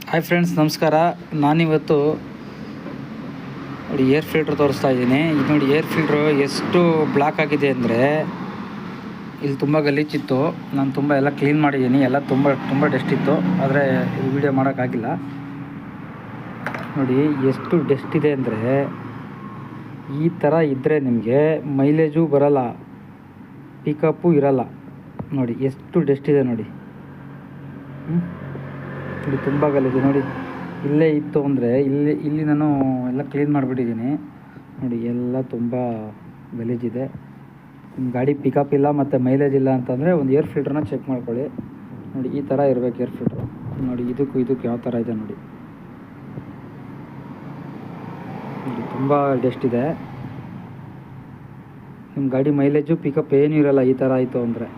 Hi friends, ನಮಸ್ಕಾರ. ನಾನಿವತ್ತು ನೋಡಿ ಏರ್ ಫಿಲ್ಟ್ರ್ ತೋರಿಸ್ತಾ ಇದ್ದೀನಿ. ಇದು ನೋಡಿ ಏರ್ ಫಿಲ್ಟ್ರು ಎಷ್ಟು ಬ್ಲಾಕ್ ಆಗಿದೆ ಅಂದರೆ, ಇಲ್ಲಿ ತುಂಬ ಗಲೀಜಿತ್ತು. ನಾನು ತುಂಬ ಎಲ್ಲ ಕ್ಲೀನ್ ಮಾಡಿದ್ದೀನಿ. ಎಲ್ಲ ತುಂಬ ಡಸ್ಟ್ ಇತ್ತು, ಆದರೆ ಈ ವಿಡಿಯೋ ಮಾಡೋಕ್ಕಾಗಿಲ್ಲ. ನೋಡಿ ಎಷ್ಟು ಡಸ್ಟ್ ಇದೆ ಅಂದರೆ, ಈ ಥರ ಇದ್ದರೆ ನಿಮಗೆ ಮೈಲೇಜು ಬರೋಲ್ಲ, ಪಿಕಪ್ಪು ಇರೋಲ್ಲ. ನೋಡಿ ಎಷ್ಟು ಡಸ್ಟ್ ಇದೆ ನೋಡಿ. ಇಲ್ಲಿ ತುಂಬ ಗಲೀಜು ನೋಡಿ. ಇಲ್ಲೇ ಇತ್ತು ಅಂದರೆ ಇಲ್ಲಿ ನಾನು ಎಲ್ಲ ಕ್ಲೀನ್ ಮಾಡಿಬಿಟ್ಟಿದ್ದೀನಿ. ನೋಡಿ ಎಲ್ಲ ತುಂಬ ಗಲೀಜಿದೆ. ನಿಮ್ಮ ಗಾಡಿ ಪಿಕಪ್ ಇಲ್ಲ ಮತ್ತು ಮೈಲೇಜ್ ಇಲ್ಲ ಅಂತಂದರೆ ಒಂದು ಏರ್ ಫಿಲ್ಟ್ರನ್ನ ಚೆಕ್ ಮಾಡ್ಕೊಳ್ಳಿ. ನೋಡಿ ಈ ಥರ ಇರಬೇಕು ಏರ್ ಫಿಲ್ಟ್ರು. ನೋಡಿ ಇದಕ್ಕೂ ಯಾವ ಥರ ಇದೆ ನೋಡಿ. ನೋಡಿ ತುಂಬ ಡಸ್ಟ್ ಇದೆ. ನಿಮ್ಮ ಗಾಡಿ ಮೈಲೇಜು ಪಿಕಪ್ ಏನೂ ಇರೋಲ್ಲ ಈ ಥರ ಆಯಿತು ಅಂದರೆ.